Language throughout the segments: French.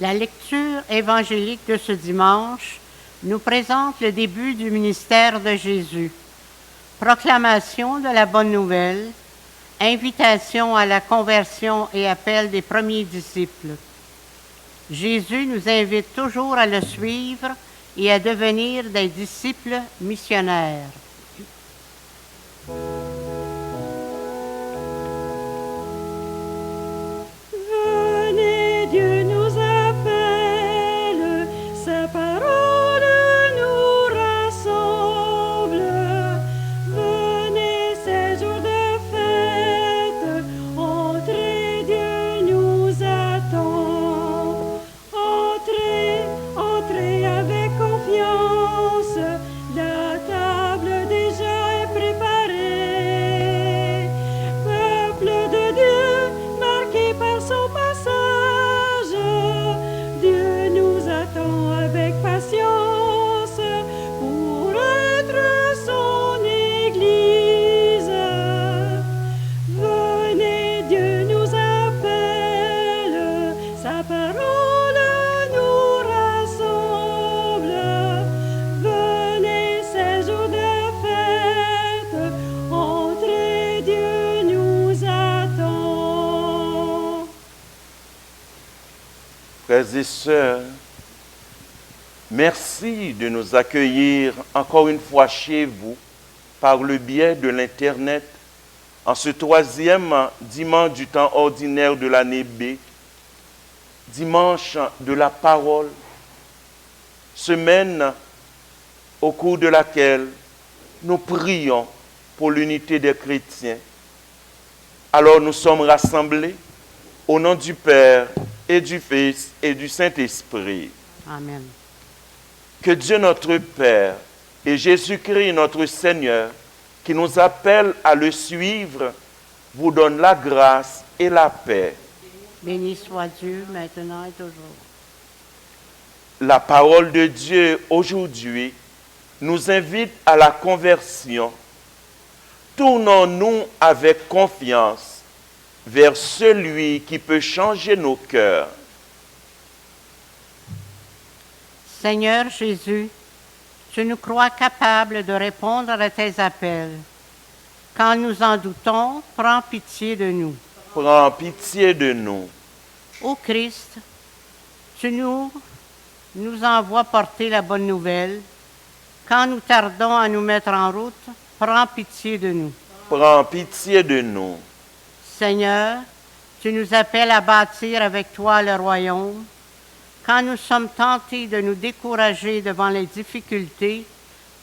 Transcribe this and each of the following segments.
La lecture évangélique de ce dimanche nous présente le début du ministère de Jésus. Proclamation de la bonne nouvelle, invitation à la conversion et appel des premiers disciples. Jésus nous invite toujours à le suivre et à devenir des disciples missionnaires. Venez, Dieu nous appelle, sa parole nous rassemble. Venez, ces jours de fête, entrez, Dieu nous attend. Entrez, entrez avec confiance, la table déjà est préparée. Peuple de Dieu, marqué par son passage, Dieu nous attend avec patience pour être son Église. Venez, Dieu nous appelle, sa parole nous rassemble. Venez, ces jours de fête, entrez, Dieu nous attend. Frères et sœurs, merci de nous accueillir encore une fois chez vous par le biais de l'Internet en ce troisième dimanche du temps ordinaire de l'année B, dimanche de la parole, semaine au cours de laquelle nous prions pour l'unité des chrétiens. Alors nous sommes rassemblés au nom du Père et du Fils et du Saint-Esprit. Amen. Que Dieu notre Père et Jésus-Christ notre Seigneur, qui nous appelle à le suivre, vous donne la grâce et la paix. Béni soit Dieu, maintenant et toujours. La parole de Dieu aujourd'hui nous invite à la conversion. Tournons-nous avec confiance vers celui qui peut changer nos cœurs. Seigneur Jésus, tu nous crois capables de répondre à tes appels. Quand nous en doutons, prends pitié de nous. Prends pitié de nous. Ô Christ, tu nous envoies porter la bonne nouvelle. Quand nous tardons à nous mettre en route, prends pitié de nous. Prends pitié de nous. Seigneur, tu nous appelles à bâtir avec toi le royaume. Quand nous sommes tentés de nous décourager devant les difficultés,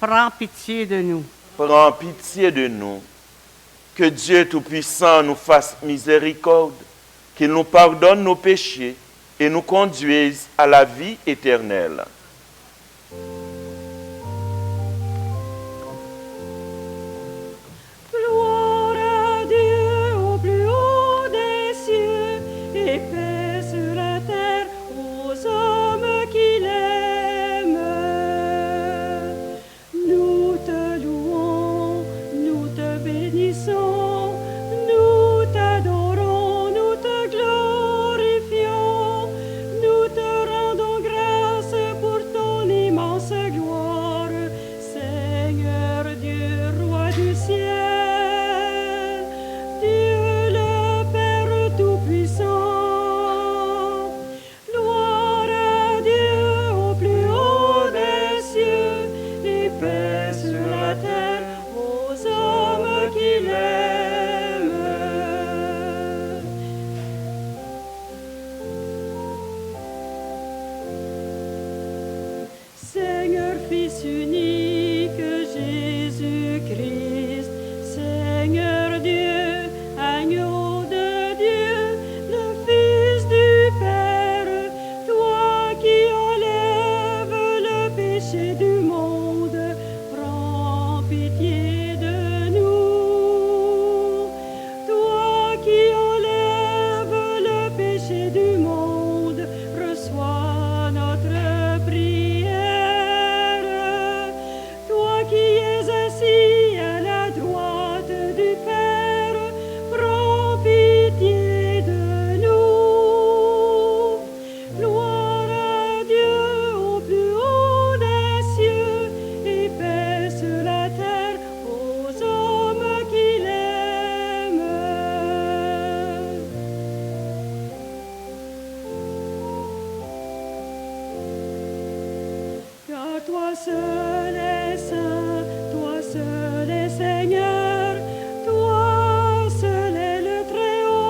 prends pitié de nous. Prends pitié de nous. Que Dieu Tout-Puissant nous fasse miséricorde, qu'il nous pardonne nos péchés et nous conduise à la vie éternelle. Gloire à Dieu au plus haut des cieux et paix sur la terre aux hommes qu'il aime. Nous te louons, nous te bénissons, nous t'adorons, nous te glorifions, nous te rendons grâce pour ton immense gloire, Seigneur Dieu, roi du ciel, Dieu le Père Tout-Puissant. Gloire à Dieu au plus haut des cieux et paix sur la terre aux hommes qu'il aime. Seigneur Fils unique, Jésus-Christ, Seigneur Dieu, agneau de Dieu, le Fils du Père, toi qui enlèves le péché du monde, prends pitié de nous. Toi qui enlèves le péché du monde, reçois notre prière. toi seul es saint, toi seul es Seigneur, toi seul es le Très-Haut.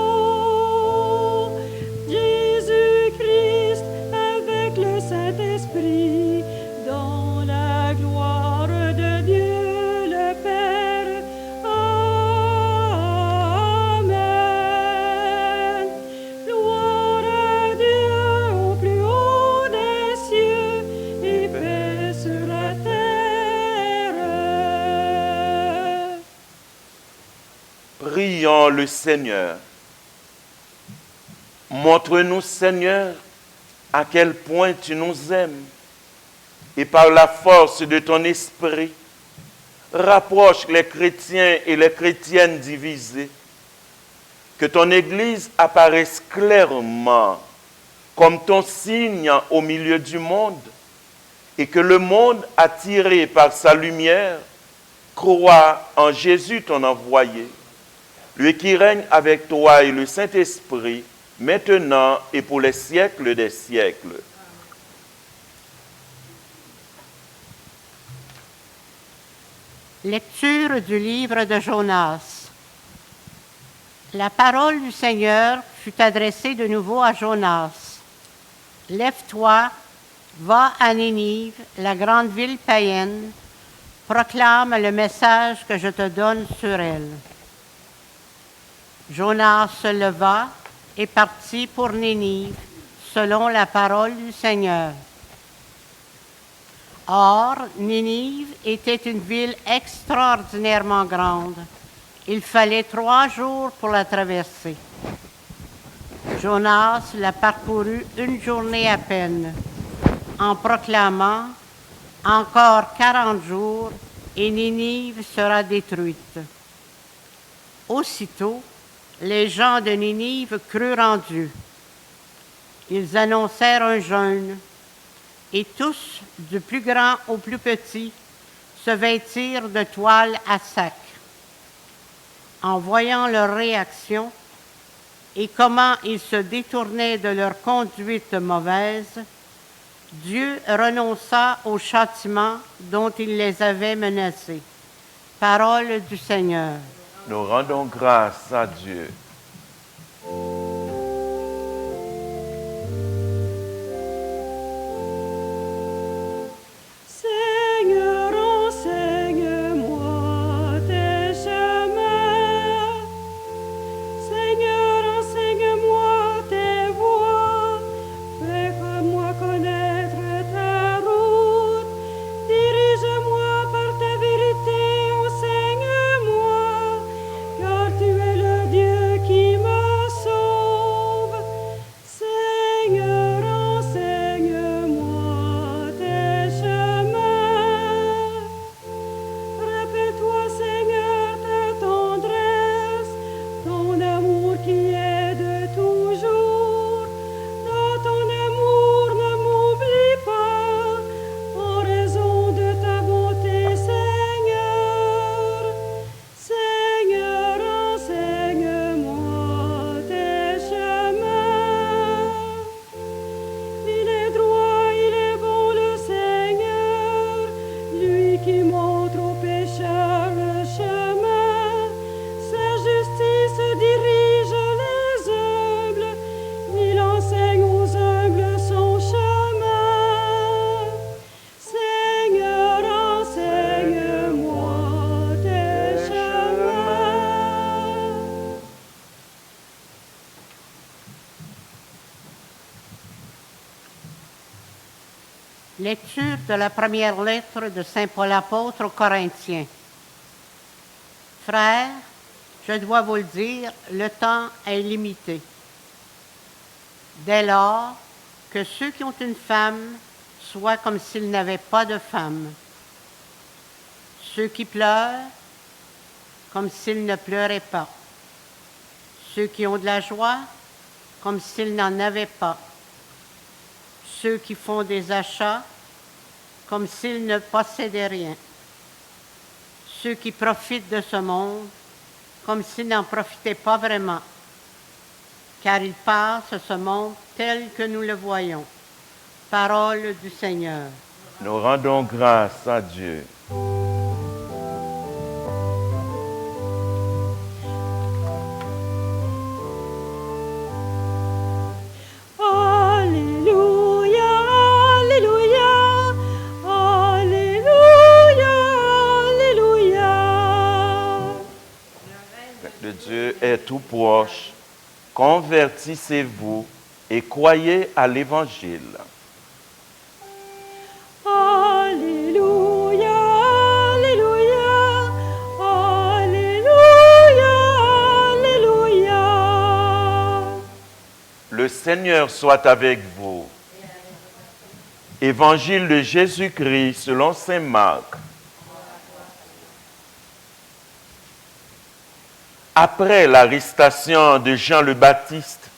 Jésus-Christ avec le Saint-Esprit, dans la gloire de Dieu le Père. Amen. Gloire à Dieu au plus haut des cieux et paix sur la terre. Prions le Seigneur. Montre-nous, Seigneur, à quel point tu nous aimes et par la force de ton esprit, rapproche les chrétiens et les chrétiennes divisés. Que ton Église apparaisse clairement comme ton signe au milieu du monde et que le monde, attiré par sa lumière, croit en Jésus ton envoyé, lui qui règne avec toi et le Saint-Esprit, maintenant et pour les siècles des siècles. Lecture du livre de Jonas. La parole du Seigneur fut adressée de nouveau à Jonas. Lève-toi, va à Ninive, la grande ville païenne, proclame le message que je te donne sur elle. Jonas se leva et partit pour Ninive, selon la parole du Seigneur. Or, Ninive était une ville extraordinairement grande. Il fallait 3 jours pour la traverser. Jonas la parcourut 1 journée à peine, en proclamant « Encore 40 jours, et Ninive sera détruite. » Aussitôt, les gens de Ninive crurent en Dieu. Ils annoncèrent un jeûne, et tous, du plus grand au plus petit, se vêtirent de toile à sac. En voyant leur réaction et comment ils se détournaient de leur conduite mauvaise, Dieu renonça au châtiment dont il les avait menacés. Parole du Seigneur. Nous rendons grâce à Dieu. Seigneur, enseigne-moi tes chemins. Seigneur, enseigne-moi tes voies. Fais-moi connaître ta route. Dirige-moi par ta vérité, enseigne-moi, car tu es le Dieu qui me sauve. Seigneur, enseigne-moi tes chemins. Rappelle-toi, Seigneur, ta tendresse, ton amour qui est de toujours. Dans ton amour, ne m'oublie pas, en raison de ta bonté, Seigneur. Seigneur, enseigne-moi tes chemins. Il est droit, il est bon le Seigneur, lui qui montre aux pécheurs le chemin. Sa justice dirige les humbles, il enseigne aux humbles son chemin. Seigneur, enseigne-moi tes chemins. Lecture de la première lettre de Saint Paul apôtre aux Corinthiens. Frères, je dois vous le dire, le temps est limité. Dès lors, que ceux qui ont une femme soient comme s'ils n'avaient pas de femme. Ceux qui pleurent, comme s'ils ne pleuraient pas. Ceux qui ont de la joie, comme s'ils n'en avaient pas. Ceux qui font des achats, comme s'ils ne possédaient rien. Ceux qui profitent de ce monde, comme s'ils n'en profitaient pas vraiment, car il passe ce monde tel que nous le voyons. Parole du Seigneur. Nous rendons grâce à Dieu. Alléluia, Alléluia, Alléluia, Alléluia. Le Dieu est tout proche. Convertissez-vous et croyez à l'Évangile. Alléluia, Alléluia, Alléluia, Alléluia. Le Seigneur soit avec vous. Évangile de Jésus-Christ selon saint Marc. Après l'arrestation de Jean le Baptiste,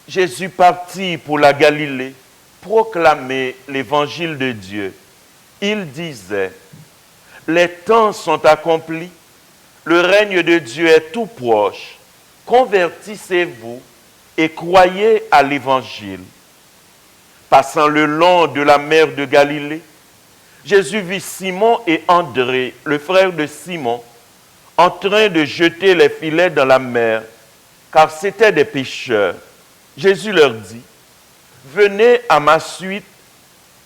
Jésus partit pour la Galilée, proclamer l'évangile de Dieu. Il disait, « Les temps sont accomplis, le règne de Dieu est tout proche. Convertissez-vous et croyez à l'évangile. » Passant le long de la mer de Galilée, Jésus vit Simon et André, le frère de Simon, en train de jeter les filets dans la mer, car c'étaient des pêcheurs. Jésus leur dit, « Venez à ma suite,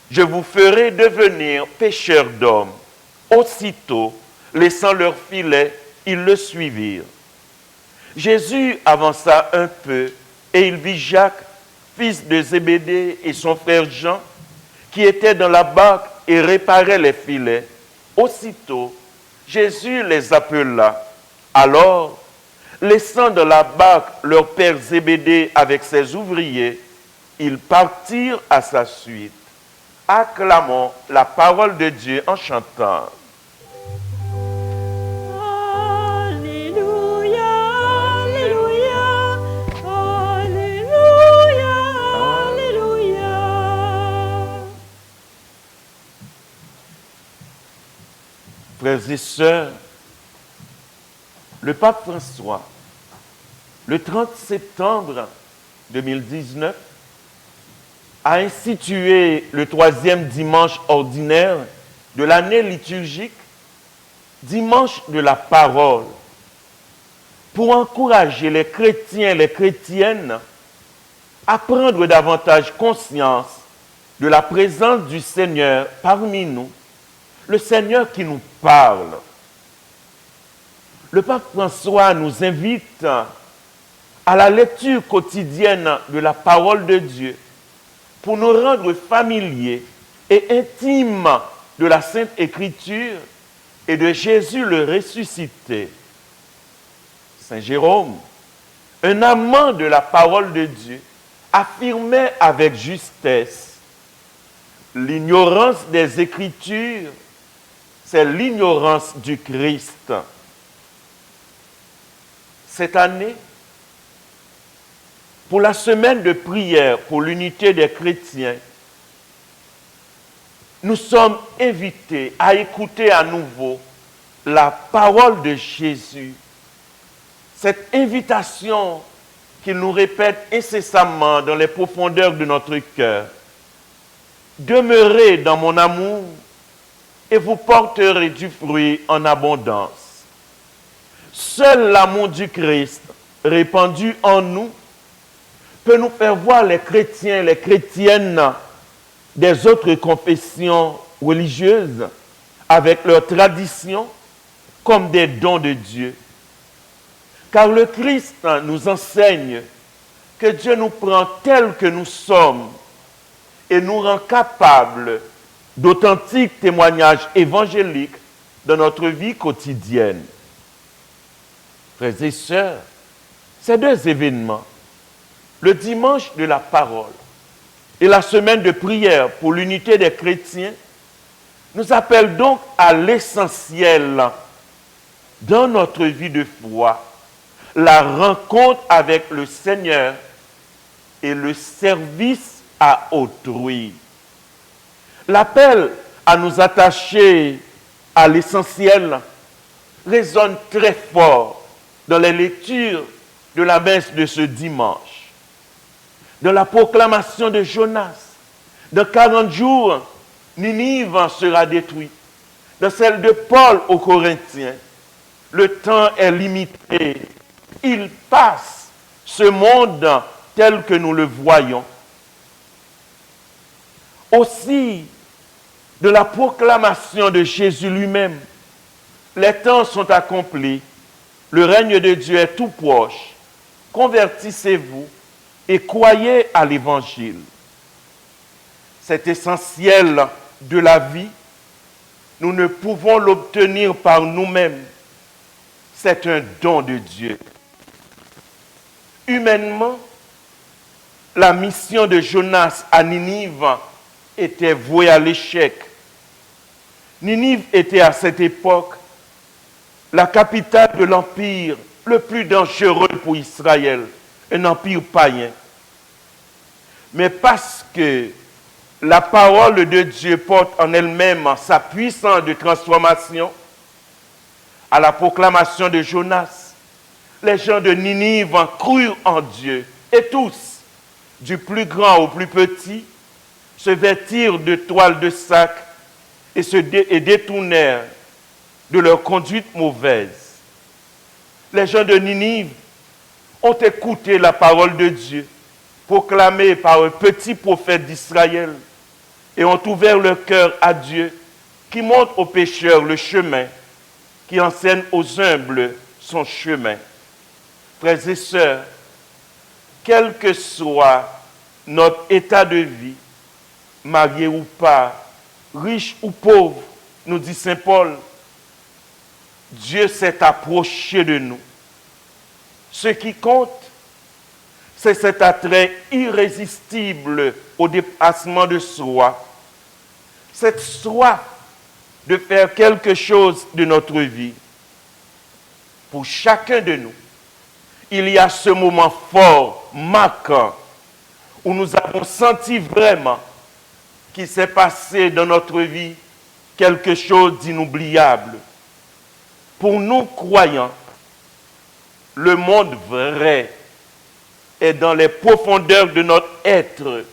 je vous ferai devenir pêcheurs d'hommes. » Aussitôt, laissant leurs filets, ils le suivirent. Jésus avança un peu et il vit Jacques, fils de Zébédée, et son frère Jean, qui étaient dans la barque et réparaient les filets. Aussitôt, Jésus les appela. Alors, laissant dans la barque leur père Zébédée avec ses ouvriers, ils partirent à sa suite. Acclamons la parole de Dieu en chantant. Alléluia, Alléluia, Alléluia, Alléluia. Frères et sœurs, le pape François, le 30 septembre 2019, a institué le 3e dimanche ordinaire de l'année liturgique, dimanche de la parole, pour encourager les chrétiens et les chrétiennes à prendre davantage conscience de la présence du Seigneur parmi nous, le Seigneur qui nous parle. Le pape François nous invite à la lecture quotidienne de la parole de Dieu pour nous rendre familiers et intimes de la Sainte Écriture et de Jésus le ressuscité. Saint Jérôme, un amant de la parole de Dieu, affirmait avec justesse, l'ignorance des Écritures, c'est l'ignorance du Christ. Cette année, pour la semaine de prière pour l'unité des chrétiens, nous sommes invités à écouter à nouveau la parole de Jésus. Cette invitation qu'il nous répète incessamment dans les profondeurs de notre cœur. Demeurez dans mon amour et vous porterez du fruit en abondance. Seul l'amour du Christ répandu en nous peut nous faire voir les chrétiens, les chrétiennes des autres confessions religieuses avec leurs traditions comme des dons de Dieu. Car le Christ nous enseigne que Dieu nous prend tels que nous sommes et nous rend capables d'authentiques témoignages évangéliques dans notre vie quotidienne. Frères et sœurs, ces deux événements, le dimanche de la parole et la semaine de prière pour l'unité des chrétiens, nous appellent donc à l'essentiel dans notre vie de foi, la rencontre avec le Seigneur et le service à autrui. L'appel à nous attacher à l'essentiel résonne très fort dans les lectures de la messe de ce dimanche. Dans la proclamation de Jonas, dans 40 jours, Ninive sera détruite. Dans celle de Paul aux Corinthiens, le temps est limité. Il passe, ce monde tel que nous le voyons. Aussi, de la proclamation de Jésus lui-même, les temps sont accomplis, le règne de Dieu est tout proche. Convertissez-vous et croyez à l'Évangile. C'est essentiel de la vie. Nous ne pouvons l'obtenir par nous-mêmes. C'est un don de Dieu. Humainement, la mission de Jonas à Ninive était vouée à l'échec. Ninive était à cette époque la capitale de l'empire le plus dangereux pour Israël, un empire païen. Mais parce que la parole de Dieu porte en elle-même sa puissance de transformation, à la proclamation de Jonas, les gens de Ninive crurent en Dieu et tous, du plus grand au plus petit, se vêtirent de toiles de sac et détournèrent de leur conduite mauvaise. Les gens de Ninive ont écouté la parole de Dieu, proclamée par un petit prophète d'Israël, et ont ouvert leur cœur à Dieu, qui montre aux pécheurs le chemin, qui enseigne aux humbles son chemin. Frères et sœurs, quel que soit notre état de vie, marié ou pas, riche ou pauvre, nous dit Saint Paul, Dieu s'est approché de nous. Ce qui compte, c'est cet attrait irrésistible au dépassement de soi, cette soif de faire quelque chose de notre vie. Pour chacun de nous, il y a ce moment fort, marquant, où nous avons senti vraiment qu'il s'est passé dans notre vie quelque chose d'inoubliable. Pour nous croyants, le monde vrai est dans les profondeurs de notre être,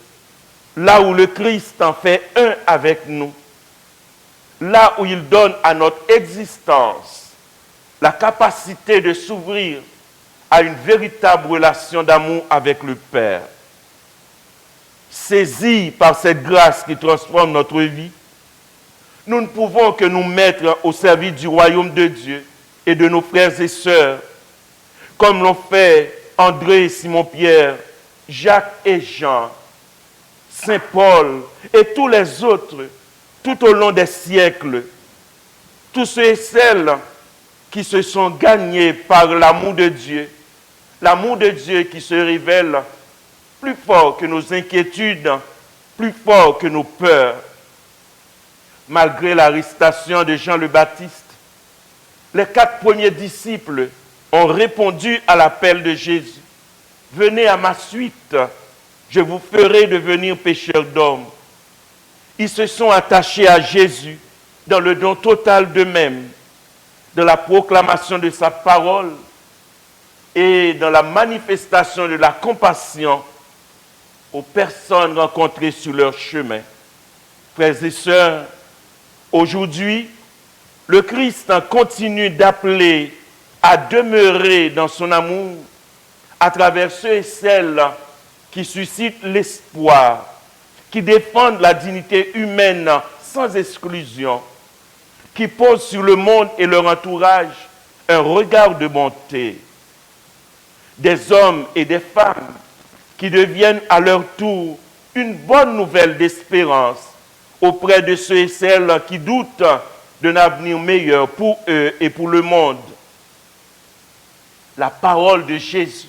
là où le Christ en fait un avec nous, là où il donne à notre existence la capacité de s'ouvrir à une véritable relation d'amour avec le Père. Saisis par cette grâce qui transforme notre vie, nous ne pouvons que nous mettre au service du royaume de Dieu et de nos frères et sœurs, comme l'ont fait André et Simon-Pierre, Jacques et Jean, Saint Paul et tous les autres, tout au long des siècles, tous ceux et celles qui se sont gagnés par l'amour de Dieu qui se révèle plus fort que nos inquiétudes, plus fort que nos peurs. Malgré l'arrestation de Jean le Baptiste, les 4 premiers disciples ont répondu à l'appel de Jésus. Venez à ma suite, je vous ferai devenir pécheurs d'hommes. Ils se sont attachés à Jésus dans le don total d'eux-mêmes, dans la proclamation de sa parole et dans la manifestation de la compassion aux personnes rencontrées sur leur chemin. Frères et sœurs, aujourd'hui, le Christ continue d'appeler à demeurer dans son amour à travers ceux et celles qui suscitent l'espoir, qui défendent la dignité humaine sans exclusion, qui posent sur le monde et leur entourage un regard de bonté. Des hommes et des femmes qui deviennent à leur tour une bonne nouvelle d'espérance auprès de ceux et celles qui doutent d'un avenir meilleur pour eux et pour le monde. La parole de Jésus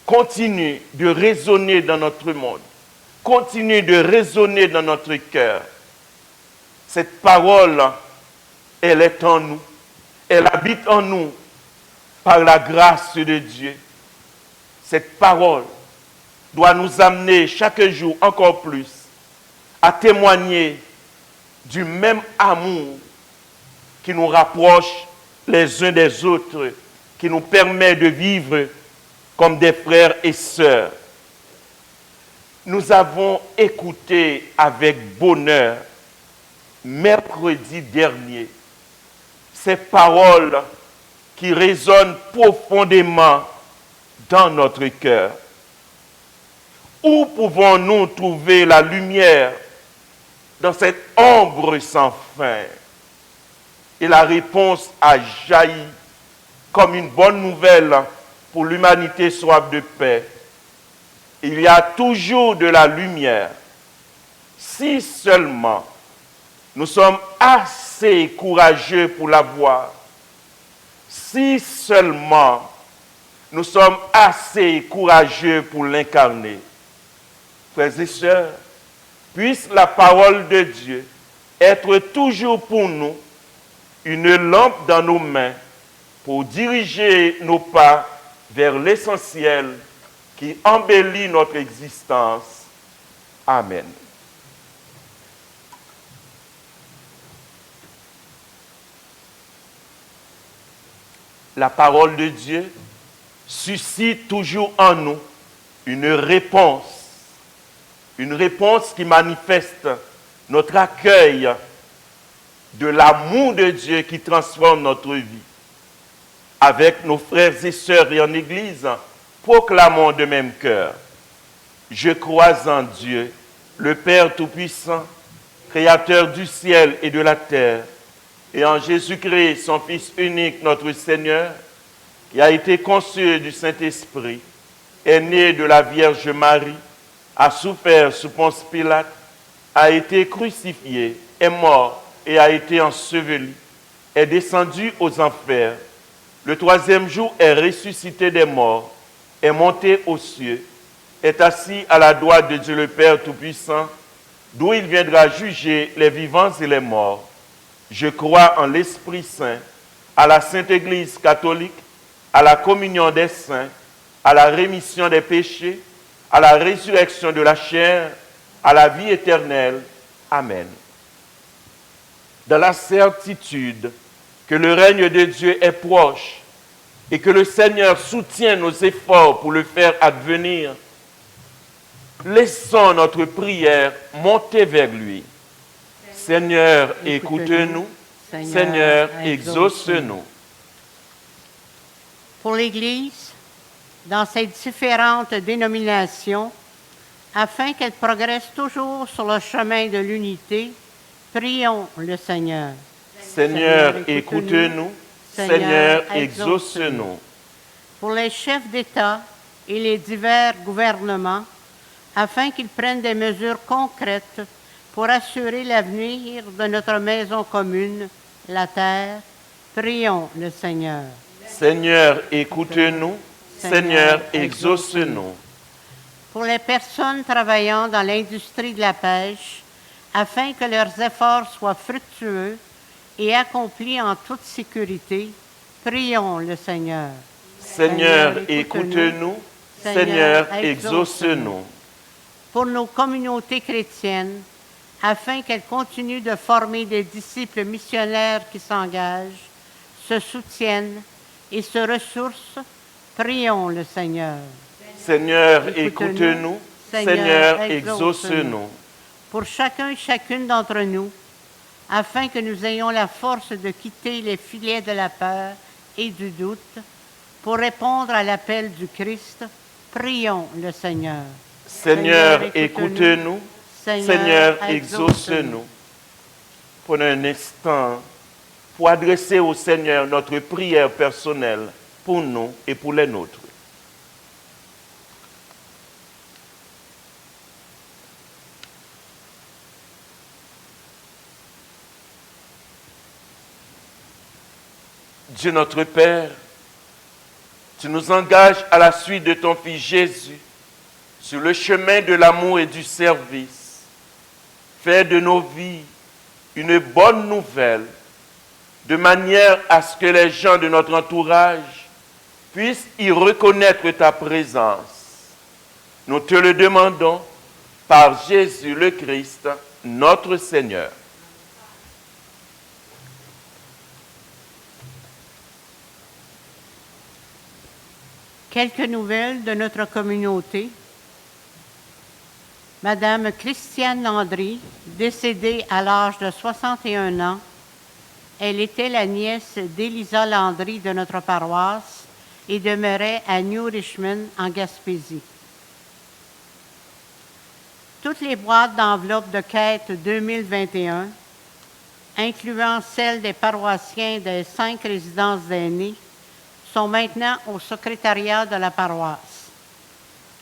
continue de résonner dans notre monde, continue de résonner dans notre cœur. Cette parole, elle est en nous, elle habite en nous par la grâce de Dieu. Cette parole doit nous amener chaque jour encore plus à témoigner du même amour qui nous rapproche les uns des autres, qui nous permet de vivre comme des frères et sœurs. Nous avons écouté avec bonheur mercredi dernier, ces paroles qui résonnent profondément dans notre cœur. Où pouvons-nous trouver la lumière dans cette ombre sans fin? Et la réponse a jailli comme une bonne nouvelle pour l'humanité soif de paix. Il y a toujours de la lumière, si seulement nous sommes assez courageux pour la voir, si seulement nous sommes assez courageux pour l'incarner. Frères et sœurs, puisse la parole de Dieu être toujours pour nous une lampe dans nos mains pour diriger nos pas vers l'essentiel qui embellit notre existence. Amen. La parole de Dieu suscite toujours en nous une réponse qui manifeste notre accueil de l'amour de Dieu qui transforme notre vie. Avec nos frères et sœurs et en Église, proclamons de même cœur: je crois en Dieu, le Père Tout-Puissant, Créateur du ciel et de la terre, et en Jésus-Christ, son Fils unique, notre Seigneur, qui a été conçu du Saint-Esprit, est né de la Vierge Marie, a souffert sous Ponce Pilate, a été crucifié, est mort et a été enseveli, est descendu aux enfers. Le troisième jour est ressuscité des morts, est monté aux cieux, est assis à la droite de Dieu le Père Tout-Puissant, d'où il viendra juger les vivants et les morts. Je crois en l'Esprit Saint, à la Sainte Église catholique, à la communion des saints, à la rémission des péchés, à la résurrection de la chair, à la vie éternelle. Amen. Dans la certitude que le règne de Dieu est proche et que le Seigneur soutient nos efforts pour le faire advenir, laissons notre prière monter vers lui. Seigneur, écoute-nous. Seigneur, exauce-nous. Pour l'Église, dans ses différentes dénominations, afin qu'elle progresse toujours sur le chemin de l'unité, prions le Seigneur. Seigneur, écoute-nous. Seigneur, exauce-nous. Pour les chefs d'État et les divers gouvernements, afin qu'ils prennent des mesures concrètes pour assurer l'avenir de notre maison commune, la terre, prions le Seigneur. Seigneur, écoute-nous. Seigneur, exauce-nous. Pour les personnes travaillant dans l'industrie de la pêche, afin que leurs efforts soient fructueux et accomplis en toute sécurité, prions le Seigneur. Seigneur, écoute-nous. Seigneur, exauce-nous. Pour nos communautés chrétiennes, afin qu'elles continuent de former des disciples missionnaires qui s'engagent, se soutiennent et se ressourcent, prions le Seigneur. Seigneur, écoute-nous. Seigneur, exauce-nous. Pour chacun et chacune d'entre nous, afin que nous ayons la force de quitter les filets de la peur et du doute, pour répondre à l'appel du Christ, prions le Seigneur. Seigneur, écoute-nous. Seigneur, exauce-nous. Prenons un instant pour adresser au Seigneur notre prière personnelle pour nous et pour les nôtres. Dieu notre Père, tu nous engages à la suite de ton Fils Jésus sur le chemin de l'amour et du service. Fais de nos vies une bonne nouvelle, de manière à ce que les gens de notre entourage puissent y reconnaître ta présence. Nous te le demandons par Jésus le Christ, notre Seigneur. Quelques nouvelles de notre communauté. Madame Christiane Landry, décédée à l'âge de 61 ans, elle était la nièce d'Élisa Landry de notre paroisse et demeurait à New Richmond, en Gaspésie. Toutes les boîtes d'enveloppes de quête 2021, incluant celles des paroissiens des 5 résidences d'aînés, sont maintenant au secrétariat de la paroisse.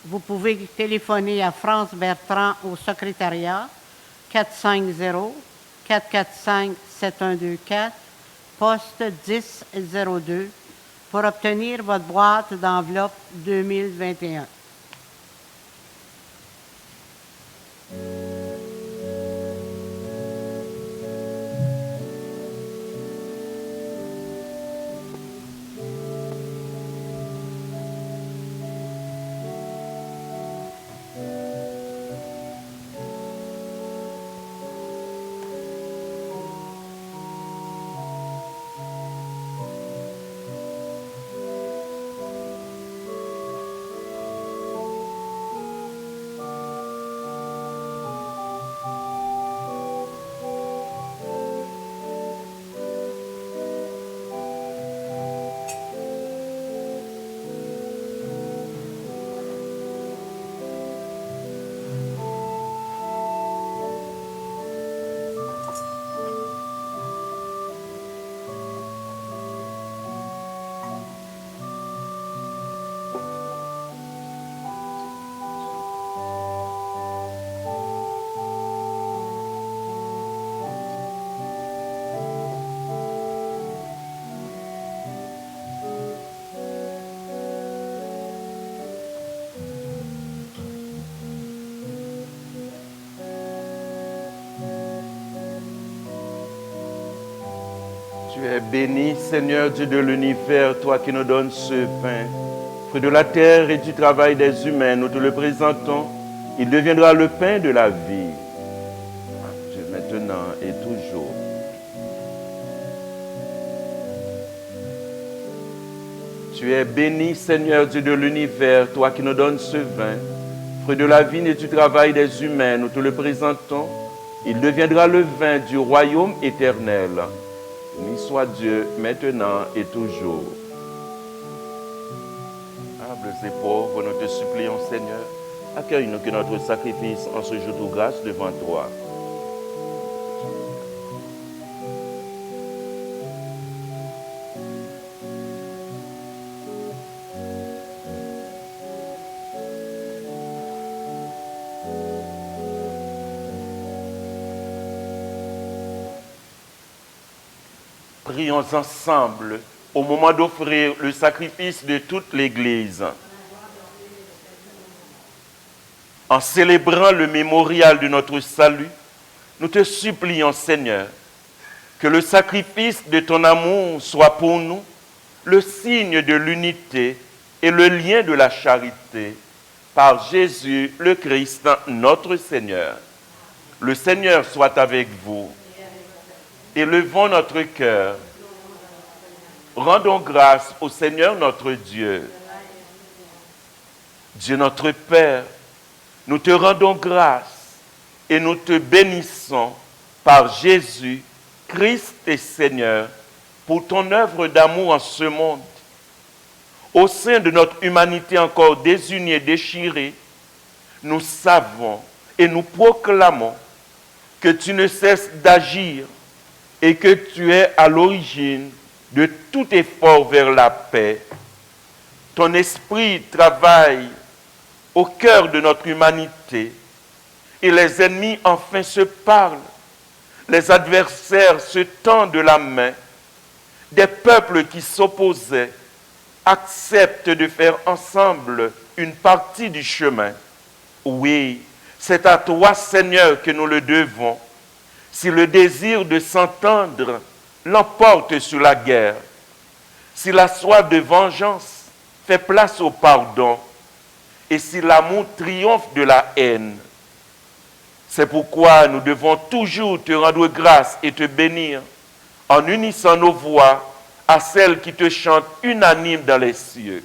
Vous pouvez téléphoner à France Bertrand au secrétariat 450-445-7124, poste 1002, pour obtenir votre boîte d'enveloppe 2021. Tu es béni, Seigneur Dieu de l'univers, toi qui nous donnes ce pain, fruit de la terre et du travail des humains, nous te le présentons. Il deviendra le pain de la vie, Dieu, maintenant et toujours. Tu es béni, Seigneur Dieu de l'univers, toi qui nous donnes ce vin, fruit de la vigne et du travail des humains, nous te le présentons. Il deviendra le vin du royaume éternel. Béni soit Dieu, maintenant et toujours. Humbles et pauvres, nous te supplions, Seigneur, accueille-nous que notre sacrifice en ce jour de grâce devant toi. Prions ensemble au moment d'offrir le sacrifice de toute l'Église. En célébrant le mémorial de notre salut, nous te supplions, Seigneur, que le sacrifice de ton amour soit pour nous le signe de l'unité et le lien de la charité. Par Jésus le Christ, notre Seigneur. Le Seigneur soit avec vous. Élevons notre cœur. Rendons grâce au Seigneur notre Dieu. Dieu notre Père, nous te rendons grâce et nous te bénissons par Jésus, Christ et Seigneur, pour ton œuvre d'amour en ce monde. Au sein de notre humanité encore désunie et déchirée, nous savons et nous proclamons que tu ne cesses d'agir et que tu es à l'origine de tout effort vers la paix. Ton esprit travaille au cœur de notre humanité et les ennemis enfin se parlent. Les adversaires se tendent la main. Des peuples qui s'opposaient acceptent de faire ensemble une partie du chemin. Oui, c'est à toi, Seigneur, que nous le devons. Si le désir de s'entendre l'emporte sur la guerre, si la soif de vengeance fait place au pardon, et si l'amour triomphe de la haine, c'est pourquoi nous devons toujours te rendre grâce et te bénir en unissant nos voix à celles qui te chantent unanimes dans les cieux.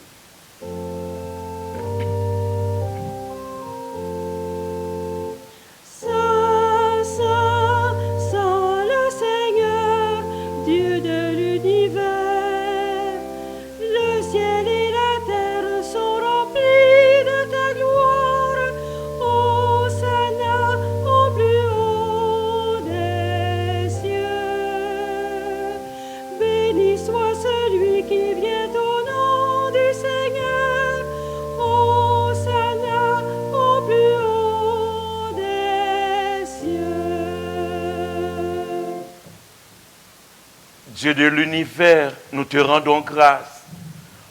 Dieu de l'univers, nous te rendons grâce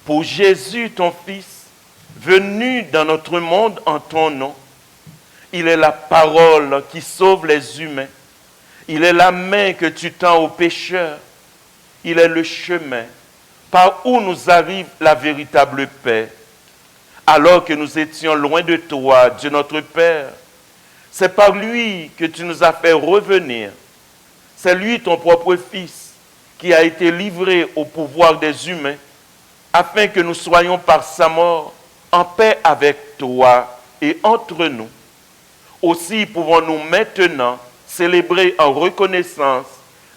pour Jésus, ton Fils, venu dans notre monde en ton nom. Il est la parole qui sauve les humains. Il est la main que tu tends aux pécheurs. Il est le chemin par où nous arrive la véritable paix. Alors que nous étions loin de toi, Dieu notre Père, c'est par lui que tu nous as fait revenir. C'est lui, ton propre Fils, qui a été livré au pouvoir des humains, afin que nous soyons par sa mort en paix avec toi et entre nous. Aussi pouvons-nous maintenant célébrer en reconnaissance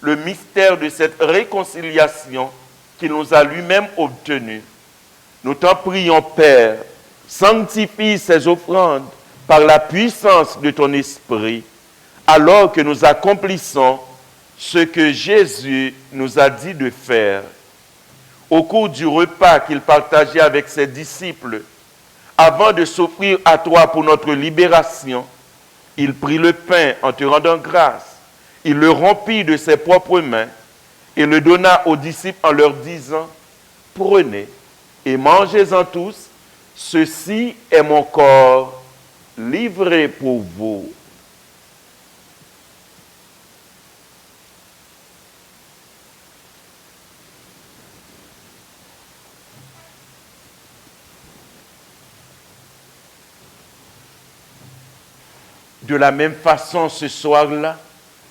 le mystère de cette réconciliation qu'il nous a lui-même obtenue. Nous t'en prions, Père, sanctifie ces offrandes par la puissance de ton Esprit, alors que nous accomplissons ce que Jésus nous a dit de faire. Au cours du repas qu'il partageait avec ses disciples, avant de s'offrir à toi pour notre libération, il prit le pain en te rendant grâce. Il le rompit de ses propres mains et le donna aux disciples en leur disant, « Prenez et mangez-en tous, ceci est mon corps livré pour vous. » De la même façon, ce soir-là,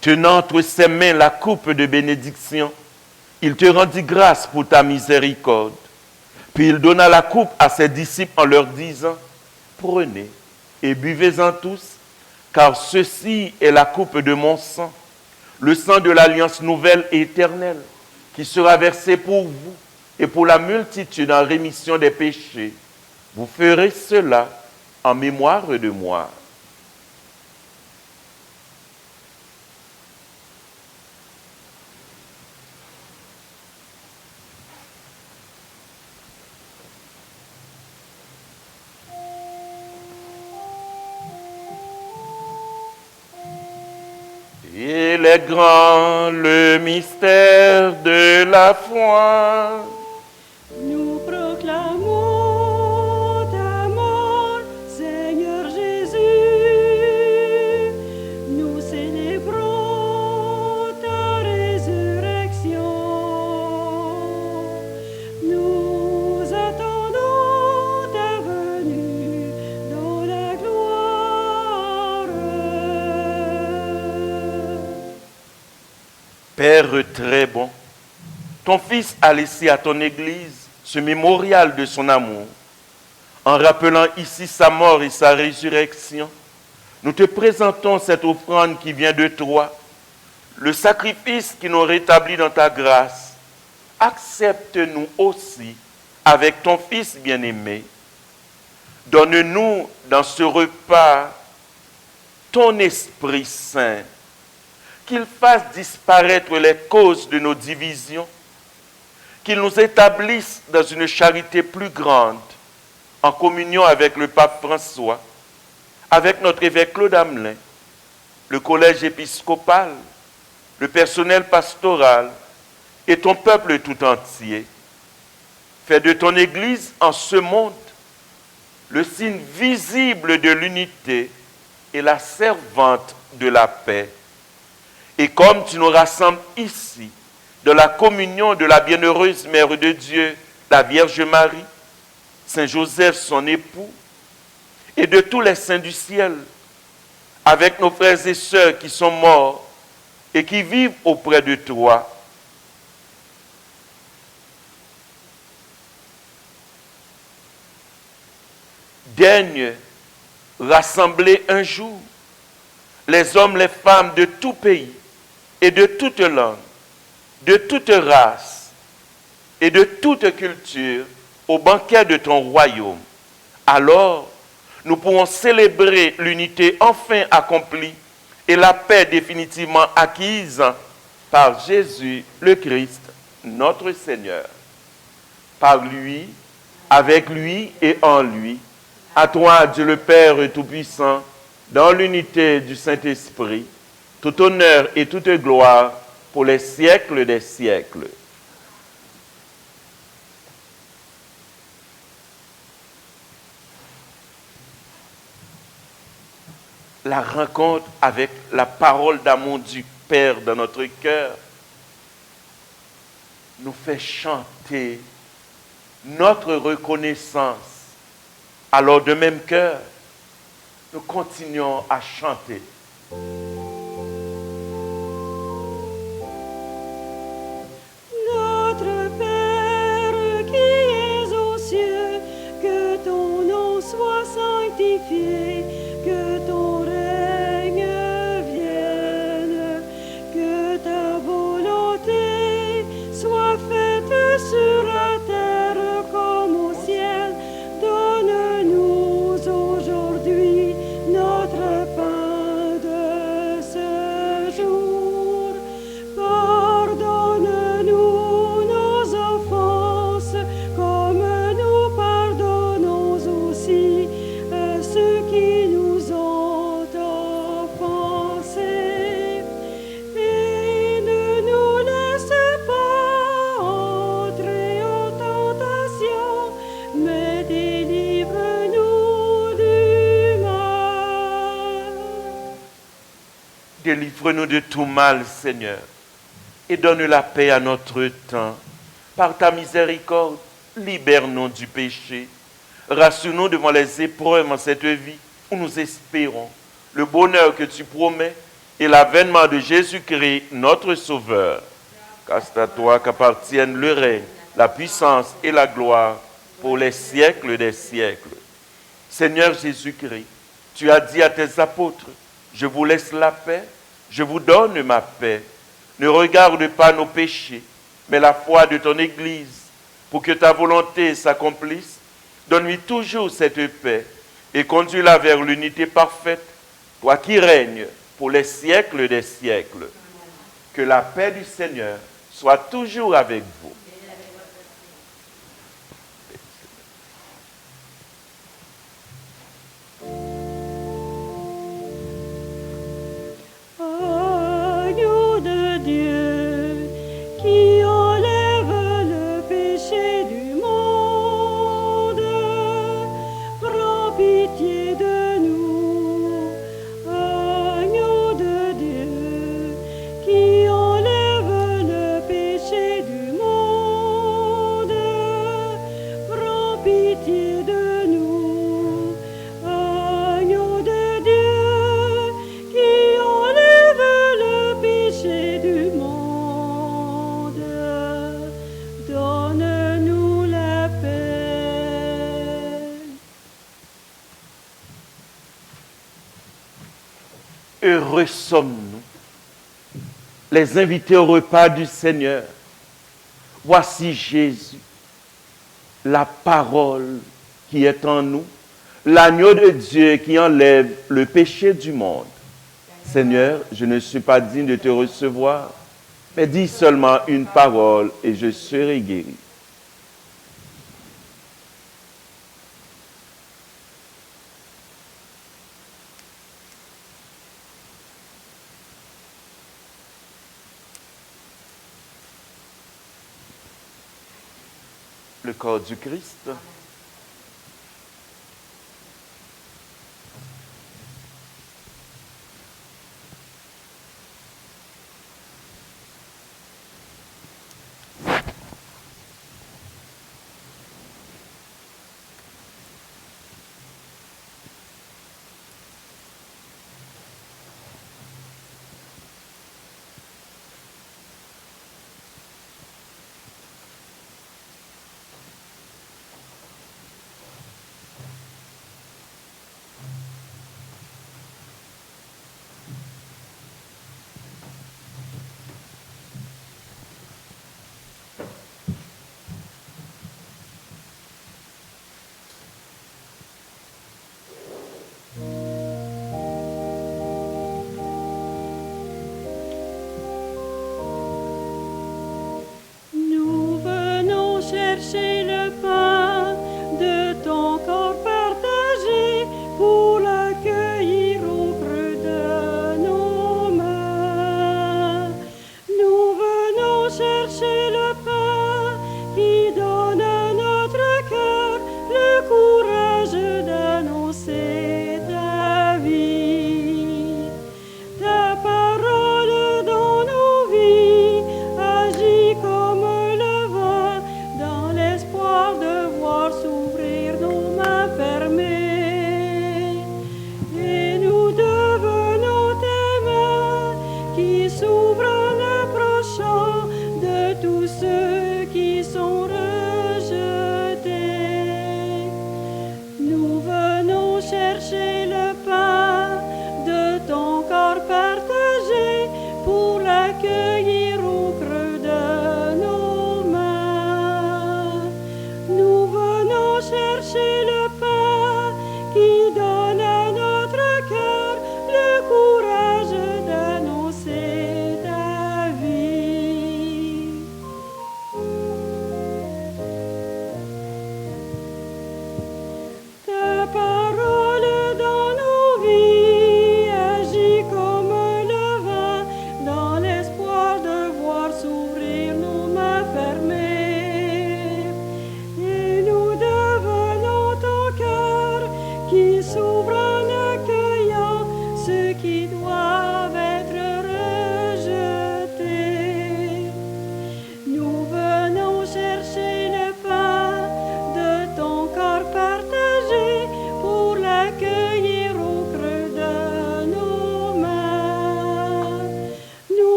tenant entre ses mains la coupe de bénédiction, il te rendit grâce pour ta miséricorde. Puis il donna la coupe à ses disciples en leur disant, « Prenez et buvez-en tous, car ceci est la coupe de mon sang, le sang de l'alliance nouvelle et éternelle, qui sera versé pour vous et pour la multitude en rémission des péchés. Vous ferez cela en mémoire de moi. » Il est grand le mystère de la foi. Nous proclamons ta mort, Seigneur Jésus. Nous célébrons ta résurrection. Nous attendons ta venue dans la gloire. Père très bon, ton Fils a laissé à ton Église ce mémorial de son amour. En rappelant ici sa mort et sa résurrection, nous te présentons cette offrande qui vient de toi, le sacrifice qui nous rétablit dans ta grâce. Accepte-nous aussi avec ton Fils bien-aimé. Donne-nous dans ce repas ton Esprit Saint, qu'il fasse disparaître les causes de nos divisions, qu'il nous établisse dans une charité plus grande, en communion avec le pape François, avec notre évêque Claude Hamelin, le collège épiscopal, le personnel pastoral et ton peuple tout entier. Fais de ton Église en ce monde le signe visible de l'unité et la servante de la paix. Et comme tu nous rassembles ici, de la communion de la bienheureuse Mère de Dieu, la Vierge Marie, Saint Joseph, son époux, et de tous les saints du ciel, avec nos frères et sœurs qui sont morts et qui vivent auprès de toi, daigne rassembler un jour les hommes, les femmes de tout pays et de toute langue, de toute race et de toute culture au banquet de ton royaume. Alors, nous pourrons célébrer l'unité enfin accomplie et la paix définitivement acquise par Jésus le Christ, notre Seigneur. Par lui, avec lui et en lui, à toi, Dieu le Père Tout-Puissant, dans l'unité du Saint-Esprit, tout honneur et toute gloire pour les siècles des siècles. La rencontre avec la parole d'amour du Père dans notre cœur nous fait chanter notre reconnaissance. Alors de même cœur, nous continuons à chanter. Notre Père qui es aux cieux, que ton nom soit sanctifié, que ton règne vienne, que ta volonté soit faite sur la terre comme au ciel. Donne-nous aujourd'hui notre pain de ce jour. Pardonne-nous nos offenses, comme nous pardonnons aussi à ceux qui nous ont offensés. Et ne nous laisse pas entrer en tentation, mais délivre-nous du mal. Délivre-nous de tout mal, Seigneur, et donne la paix à notre temps. Par ta miséricorde, libère-nous du péché. Rassure-nous devant les épreuves en cette vie où nous espérons le bonheur que tu promets et l'avènement de Jésus-Christ, notre Sauveur. Car c'est à toi qu'appartiennent le règne, la puissance et la gloire pour les siècles des siècles. Seigneur Jésus-Christ, tu as dit à tes apôtres, je vous laisse la paix, je vous donne ma paix. Ne regarde pas nos péchés, mais la foi de ton Église, pour que ta volonté s'accomplisse. Donne-lui toujours cette paix et conduis-la vers l'unité parfaite, toi qui règnes pour les siècles des siècles. Que la paix du Seigneur soit toujours avec vous. Agneau de Dieu, qui enlève le péché du monde, prends pitié de nous. Agneau de Dieu, qui enlève le péché du monde, prends pitié de nous. Agneau de Dieu, qui enlève le péché du monde, donne-nous la paix. Heureux sommes-nous, les invités au repas du Seigneur. Voici Jésus, la parole qui est en nous, l'agneau de Dieu qui enlève le péché du monde. Seigneur, je ne suis pas digne de te recevoir, mais dis seulement une parole et je serai guéri. Le corps du Christ.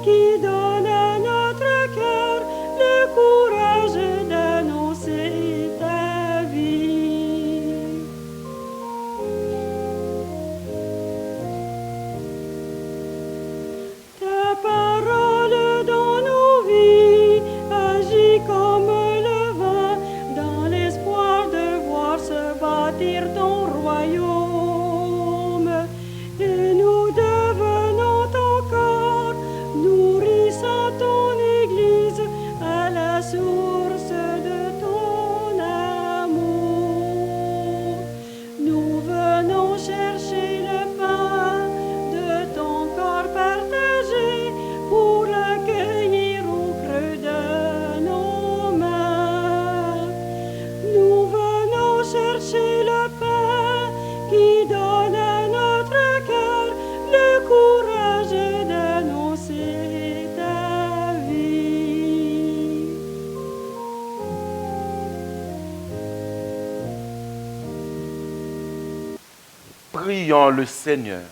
qui donne à notre cœur le courage d'annoncer ta vie. Ta parole dans nos vies agit comme le vent dans l'espoir de voir se bâtir ton royaume. Et nous devenons ton corps, nourrissant ton Église à la source de ton amour. Nous venons chercher le pain de ton corps partagé pour l'accueillir au creux de nos mains. Nous venons chercher le pain qui donne à notre cœur le courage d'annoncer ta vie. Prions le Seigneur.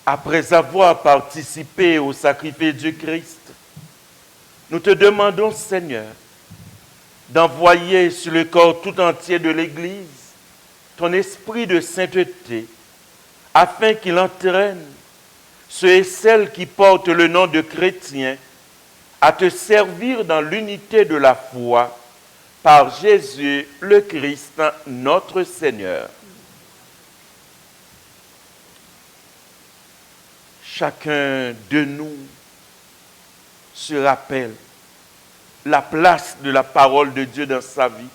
Après avoir participé au sacrifice du Christ, nous te demandons, Seigneur, d'envoyer sur le corps tout entier de l'Église ton esprit de sainteté, afin qu'il entraîne ceux et celles qui portent le nom de chrétiens à te servir dans l'unité de la foi par Jésus le Christ, notre Seigneur. Chacun de nous se rappelle la place de la parole de Dieu dans sa vie,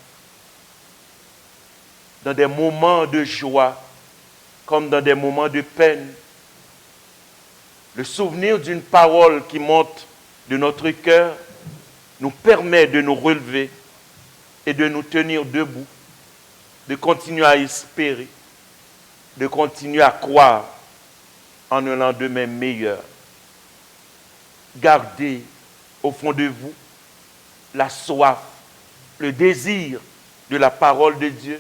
dans des moments de joie comme dans des moments de peine. Le souvenir d'une parole qui monte de notre cœur nous permet de nous relever et de nous tenir debout, de continuer à espérer, de continuer à croire en un lendemain meilleur. Gardez au fond de vous la soif, le désir de la parole de Dieu.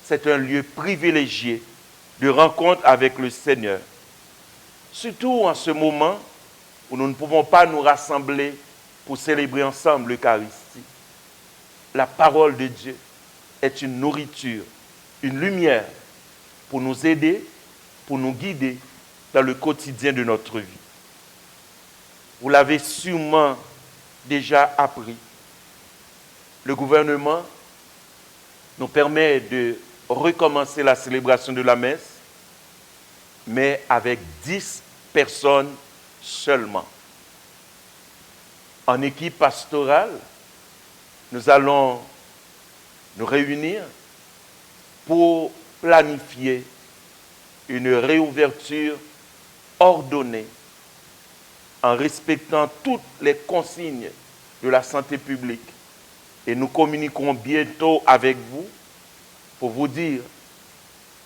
C'est un lieu privilégié de rencontre avec le Seigneur. Surtout en ce moment où nous ne pouvons pas nous rassembler pour célébrer ensemble l'Eucharistie. La parole de Dieu est une nourriture, une lumière pour nous aider, pour nous guider dans le quotidien de notre vie. Vous l'avez sûrement déjà appris. Le gouvernement nous permet de recommencer la célébration de la messe, mais avec 10 personnes seulement. En équipe pastorale, nous allons nous réunir pour planifier une réouverture ordonnée en respectant toutes les consignes de la santé publique. Et nous communiquerons bientôt avec vous pour vous dire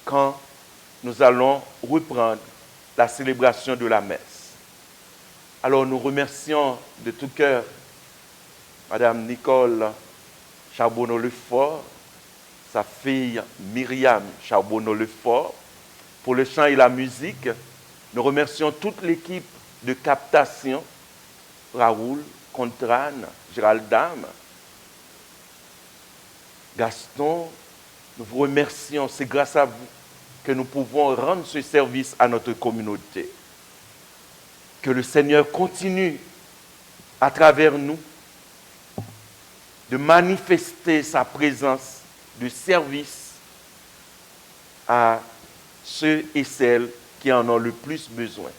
quand nous allons reprendre la célébration de la messe. Alors nous remercions de tout cœur Madame Nicole Charbonneau-Lefort, sa fille Myriam Charbonneau-Lefort, pour le chant et la musique. Nous remercions toute l'équipe de captation, Raoul, Contrane, Géraldam, Gaston. Nous vous remercions, c'est grâce à vous que nous pouvons rendre ce service à notre communauté. Que le Seigneur continue à travers nous de manifester sa présence de service à ceux et celles qui en ont le plus besoin.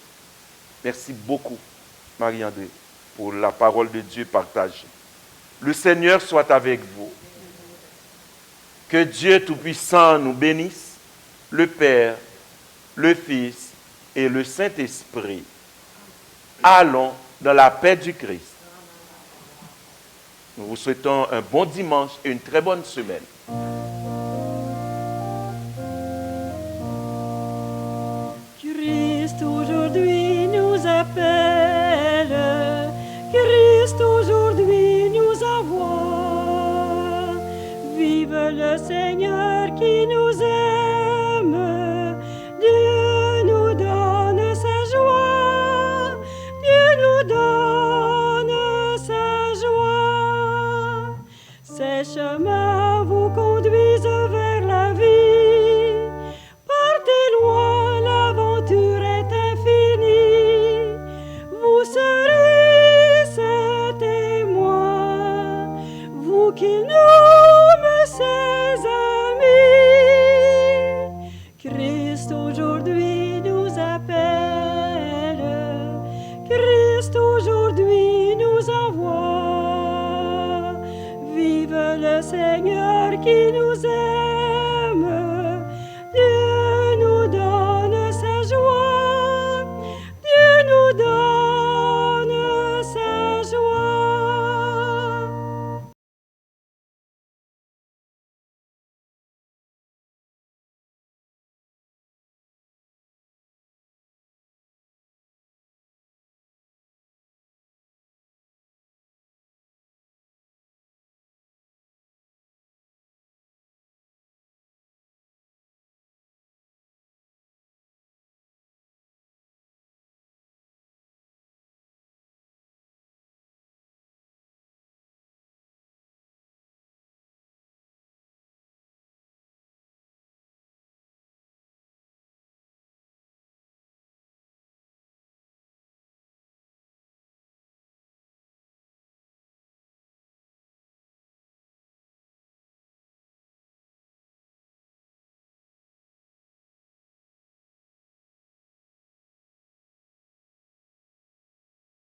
Merci beaucoup, Marie-André, pour la parole de Dieu partagée. Le Seigneur soit avec vous. Que Dieu Tout-Puissant nous bénisse, le Père, le Fils et le Saint-Esprit. Allons dans la paix du Christ. Nous vous souhaitons un bon dimanche et une très bonne semaine. Christ aujourd'hui nous appelle, Christ aujourd'hui nous envoie. Vive le Seigneur qui nous aime, Dieu nous donne Christ aujourd'hui nous appelle, Christ aujourd'hui nous envoie. Vive le Seigneur qui nous